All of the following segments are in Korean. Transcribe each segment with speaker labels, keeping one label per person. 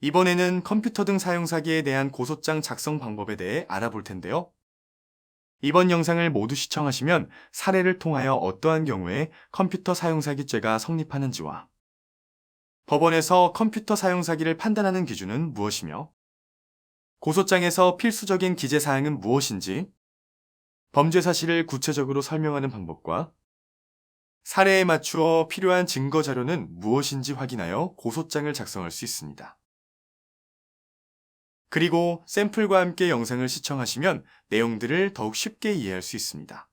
Speaker 1: 이번에는 컴퓨터 등 사용 사기에 대한 고소장 작성 방법에 대해 알아볼 텐데요. 이번 영상을 모두 시청하시면 사례를 통하여 어떠한 경우에 컴퓨터 사용 사기죄가 성립하는지와 법원에서 컴퓨터 사용 사기를 판단하는 기준은 무엇이며 고소장에서 필수적인 기재 사항은 무엇인지 범죄 사실을 구체적으로 설명하는 방법과 사례에 맞추어 필요한 증거 자료는 무엇인지 확인하여 고소장을 작성할 수 있습니다. 그리고 샘플과 함께 영상을 시청하시면 내용들을 더욱 쉽게 이해할 수 있습니다.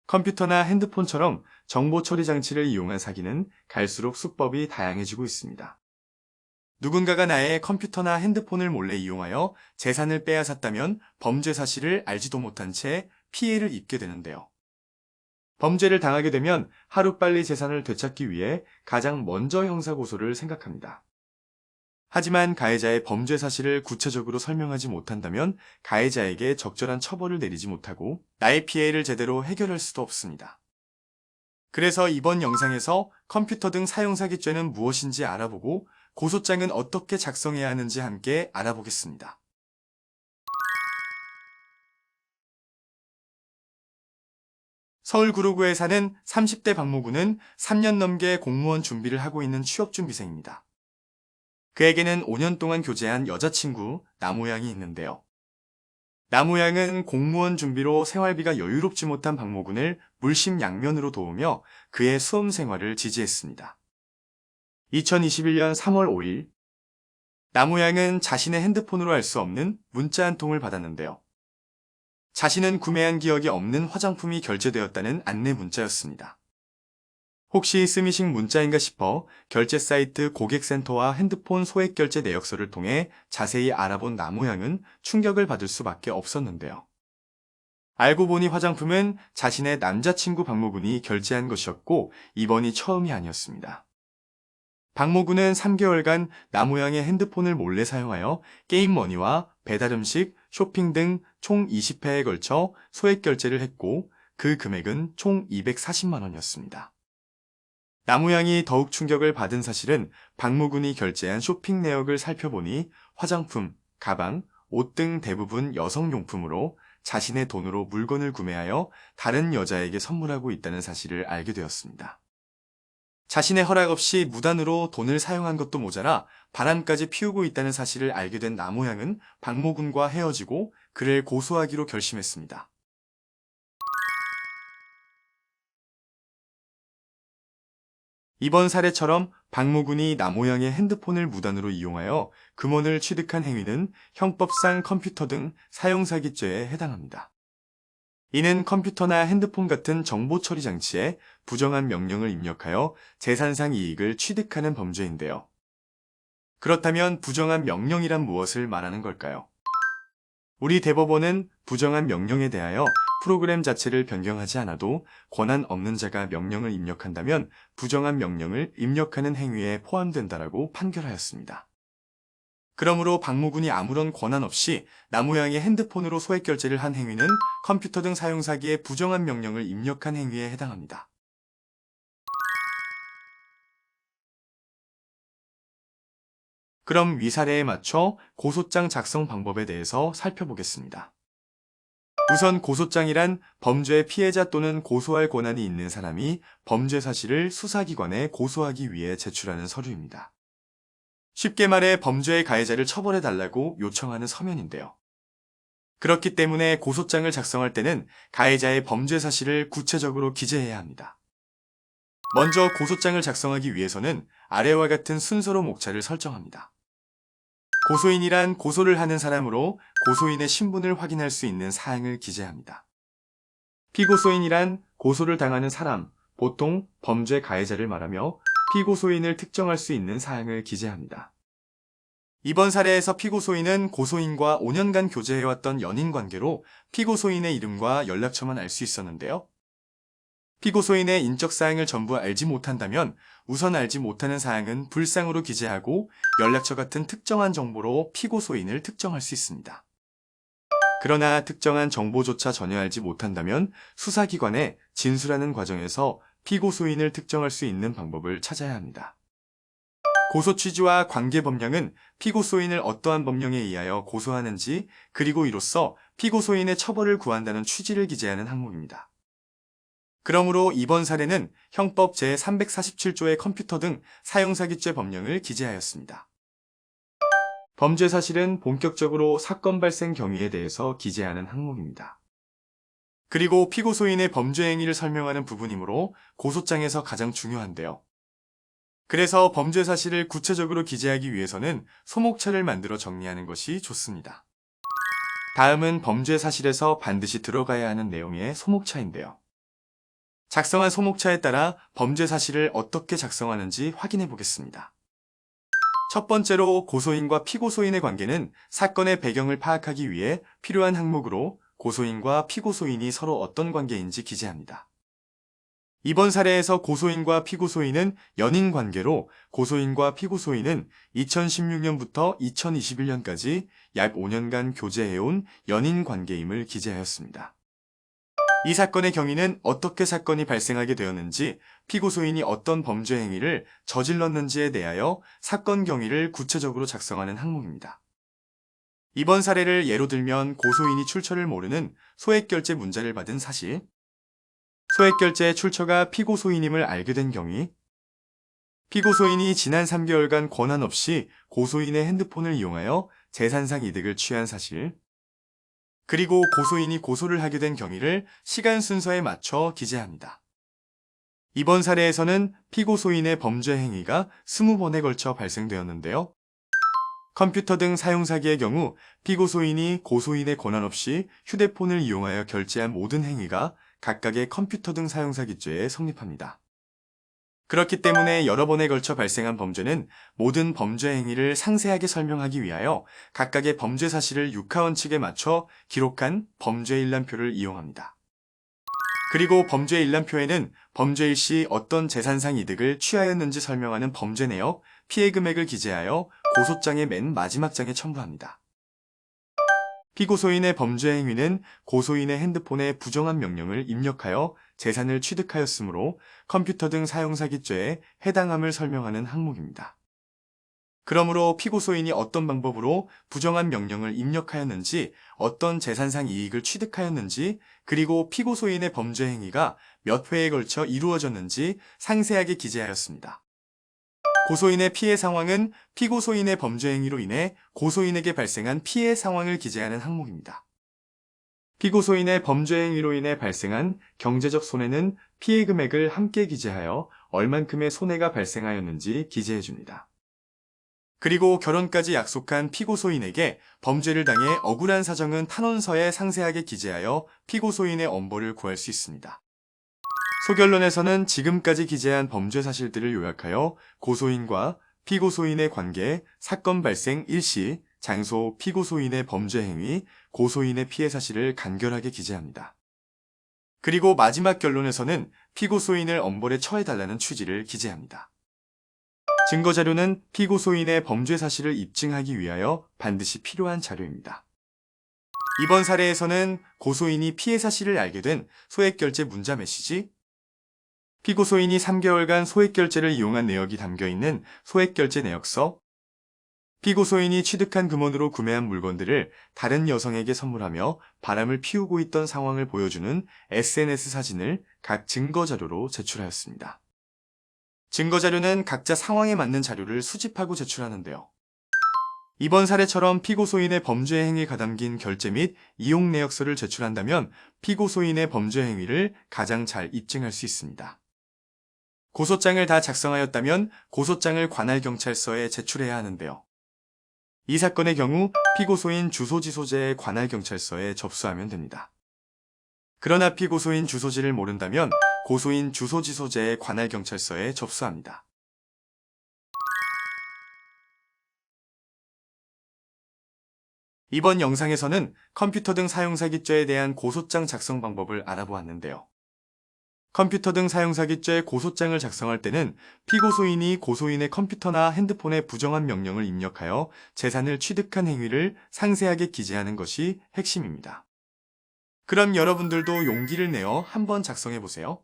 Speaker 1: 컴퓨터나 핸드폰처럼 정보 처리 장치를 이용한 사기는 갈수록 수법이 다양해지고 있습니다. 누군가가 나의 컴퓨터나 핸드폰을 몰래 이용하여 재산을 빼앗았다면 범죄 사실을 알지도 못한 채 피해를 입게 되는데요. 범죄를 당하게 되면 하루빨리 재산을 되찾기 위해 가장 먼저 형사고소를 생각합니다. 하지만 가해자의 범죄 사실을 구체적으로 설명하지 못한다면 가해자에게 적절한 처벌을 내리지 못하고 나의 피해를 제대로 해결할 수도 없습니다. 그래서 이번 영상에서 컴퓨터 등 사용사기죄는 무엇인지 알아보고 고소장은 어떻게 작성해야 하는지 함께 알아보겠습니다. 서울 구로구에 사는 30대 박모군은 3년 넘게 공무원 준비를 하고 있는 취업준비생입니다. 그에게는 5년 동안 교제한 여자친구 나무양이 있는데요. 나무양은 공무원 준비로 생활비가 여유롭지 못한 박모군을 물심양면으로 도우며 그의 수험 생활을 지지했습니다. 2021년 3월 5일 나무양은 자신의 핸드폰으로 알 수 없는 문자 한 통을 받았는데요. 자신은 구매한 기억이 없는 화장품이 결제되었다는 안내 문자였습니다. 혹시 스미싱 문자인가 싶어 결제 사이트 고객센터와 핸드폰 소액 결제 내역서를 통해 자세히 알아본 나무양은 충격을 받을 수밖에 없었는데요. 알고 보니 화장품은 자신의 남자친구 박모군이 결제한 것이었고 이번이 처음이 아니었습니다. 박모군은 3개월간 나무양의 핸드폰을 몰래 사용하여 게임머니와 배달음식, 쇼핑 등 총 20회에 걸쳐 소액 결제를 했고 그 금액은 총 240만 원이었습니다. 나무양이 더욱 충격을 받은 사실은 박모군이 결제한 쇼핑 내역을 살펴보니 화장품, 가방, 옷 등 대부분 여성용품으로 자신의 돈으로 물건을 구매하여 다른 여자에게 선물하고 있다는 사실을 알게 되었습니다. 자신의 허락 없이 무단으로 돈을 사용한 것도 모자라 바람까지 피우고 있다는 사실을 알게 된 나무양은 박모군과 헤어지고 그를 고소하기로 결심했습니다. 이번 사례처럼 박모군이 나무양의 핸드폰을 무단으로 이용하여 금원을 취득한 행위는 형법상 컴퓨터 등 사용사기죄에 해당합니다. 이는 컴퓨터나 핸드폰 같은 정보 처리 장치에 부정한 명령을 입력하여 재산상 이익을 취득하는 범죄인데요. 그렇다면 부정한 명령이란 무엇을 말하는 걸까요? 우리 대법원은 부정한 명령에 대하여 프로그램 자체를 변경하지 않아도 권한 없는 자가 명령을 입력한다면 부정한 명령을 입력하는 행위에 포함된다라고 판결하였습니다. 그러므로 박모군이 아무런 권한 없이 나무양의 핸드폰으로 소액 결제를 한 행위는 컴퓨터 등 사용 사기에 부정한 명령을 입력한 행위에 해당합니다. 그럼 위 사례에 맞춰 고소장 작성 방법에 대해서 살펴보겠습니다. 우선 고소장이란 범죄의 피해자 또는 고소할 권한이 있는 사람이 범죄 사실을 수사기관에 고소하기 위해 제출하는 서류입니다. 쉽게 말해 범죄의 가해자를 처벌해달라고 요청하는 서면인데요. 그렇기 때문에 고소장을 작성할 때는 가해자의 범죄 사실을 구체적으로 기재해야 합니다. 먼저 고소장을 작성하기 위해서는 아래와 같은 순서로 목차를 설정합니다. 고소인이란 고소를 하는 사람으로 고소인의 신분을 확인할 수 있는 사항을 기재합니다. 피고소인이란 고소를 당하는 사람, 보통 범죄 가해자를 말하며 피고소인을 특정할 수 있는 사항을 기재합니다. 이번 사례에서 피고소인은 고소인과 5년간 교제해왔던 연인 관계로 피고소인의 이름과 연락처만 알 수 있었는데요. 피고소인의 인적사항을 전부 알지 못한다면 우선 알지 못하는 사항은 불상으로 기재하고 연락처 같은 특정한 정보로 피고소인을 특정할 수 있습니다. 그러나 특정한 정보조차 전혀 알지 못한다면 수사기관에 진술하는 과정에서 피고소인을 특정할 수 있는 방법을 찾아야 합니다. 고소 취지와 관계 법령은 피고소인을 어떠한 법령에 의하여 고소하는지 그리고 이로써 피고소인의 처벌을 구한다는 취지를 기재하는 항목입니다. 그러므로 이번 사례는 형법 제347조의 컴퓨터 등 사용사기죄 법령을 기재하였습니다. 범죄 사실은 본격적으로 사건 발생 경위에 대해서 기재하는 항목입니다. 그리고 피고소인의 범죄 행위를 설명하는 부분이므로 고소장에서 가장 중요한데요. 그래서 범죄 사실을 구체적으로 기재하기 위해서는 소목차를 만들어 정리하는 것이 좋습니다. 다음은 범죄 사실에서 반드시 들어가야 하는 내용의 소목차인데요. 작성한 소목차에 따라 범죄 사실을 어떻게 작성하는지 확인해 보겠습니다. 첫 번째로 고소인과 피고소인의 관계는 사건의 배경을 파악하기 위해 필요한 항목으로 고소인과 피고소인이 서로 어떤 관계인지 기재합니다. 이번 사례에서 고소인과 피고소인은 연인 관계로 고소인과 피고소인은 2016년부터 2021년까지 약 5년간 교제해온 연인 관계임을 기재하였습니다. 이 사건의 경위는 어떻게 사건이 발생하게 되었는지, 피고소인이 어떤 범죄 행위를 저질렀는지에 대하여 사건 경위를 구체적으로 작성하는 항목입니다. 이번 사례를 예로 들면 고소인이 출처를 모르는 소액결제 문자를 받은 사실, 소액결제의 출처가 피고소인임을 알게 된 경위, 피고소인이 지난 3개월간 권한 없이 고소인의 핸드폰을 이용하여 재산상 이득을 취한 사실, 그리고 고소인이 고소를 하게 된 경위를 시간 순서에 맞춰 기재합니다. 이번 사례에서는 피고소인의 범죄 행위가 20번에 걸쳐 발생되었는데요. 컴퓨터 등 사용사기의 경우 피고소인이 고소인의 권한 없이 휴대폰을 이용하여 결제한 모든 행위가 각각의 컴퓨터 등 사용사기죄에 성립합니다. 그렇기 때문에 여러 번에 걸쳐 발생한 범죄는 모든 범죄 행위를 상세하게 설명하기 위하여 각각의 범죄 사실을 육하원칙에 맞춰 기록한 범죄 일람표를 이용합니다. 그리고 범죄 일람표에는 범죄일 시 어떤 재산상 이득을 취하였는지 설명하는 범죄 내역, 피해 금액을 기재하여 고소장의 맨 마지막 장에 첨부합니다. 피고소인의 범죄 행위는 고소인의 핸드폰에 부정한 명령을 입력하여 재산을 취득하였으므로 컴퓨터 등 사용사기죄에 해당함을 설명하는 항목입니다. 그러므로 피고소인이 어떤 방법으로 부정한 명령을 입력하였는지, 어떤 재산상 이익을 취득하였는지, 그리고 피고소인의 범죄 행위가 몇 회에 걸쳐 이루어졌는지 상세하게 기재하였습니다. 고소인의 피해 상황은 피고소인의 범죄 행위로 인해 고소인에게 발생한 피해 상황을 기재하는 항목입니다. 피고소인의 범죄 행위로 인해 발생한 경제적 손해는 피해 금액을 함께 기재하여 얼만큼의 손해가 발생하였는지 기재해줍니다. 그리고 결혼까지 약속한 피고소인에게 범죄를 당해 억울한 사정은 탄원서에 상세하게 기재하여 피고소인의 엄벌을 구할 수 있습니다. 소결론에서는 지금까지 기재한 범죄 사실들을 요약하여 고소인과 피고소인의 관계, 사건 발생 일시, 장소, 피고소인의 범죄 행위, 고소인의 피해 사실을 간결하게 기재합니다. 그리고 마지막 결론에서는 피고소인을 엄벌에 처해달라는 취지를 기재합니다. 증거자료는 피고소인의 범죄 사실을 입증하기 위하여 반드시 필요한 자료입니다. 이번 사례에서는 고소인이 피해 사실을 알게 된 소액결제 문자 메시지, 피고소인이 3개월간 소액결제를 이용한 내역이 담겨있는 소액결제 내역서, 피고소인이 취득한 금원으로 구매한 물건들을 다른 여성에게 선물하며 바람을 피우고 있던 상황을 보여주는 SNS 사진을 각 증거자료로 제출하였습니다. 증거자료는 각자 상황에 맞는 자료를 수집하고 제출하는데요. 이번 사례처럼 피고소인의 범죄 행위가 담긴 결제 및 이용 내역서를 제출한다면 피고소인의 범죄 행위를 가장 잘 입증할 수 있습니다. 고소장을 다 작성하였다면 고소장을 관할경찰서에 제출해야 하는데요. 이 사건의 경우 피고소인 주소지소제의 관할경찰서에 접수하면 됩니다. 그러나 피고소인 주소지를 모른다면 고소인 주소지소제의 관할경찰서에 접수합니다. 이번 영상에서는 컴퓨터 등 사용사기죄에 대한 고소장 작성 방법을 알아보았는데요. 컴퓨터 등 사용사기죄 고소장을 작성할 때는 피고소인이 고소인의 컴퓨터나 핸드폰에 부정한 명령을 입력하여 재산을 취득한 행위를 상세하게 기재하는 것이 핵심입니다. 그럼 여러분들도 용기를 내어 한번 작성해 보세요.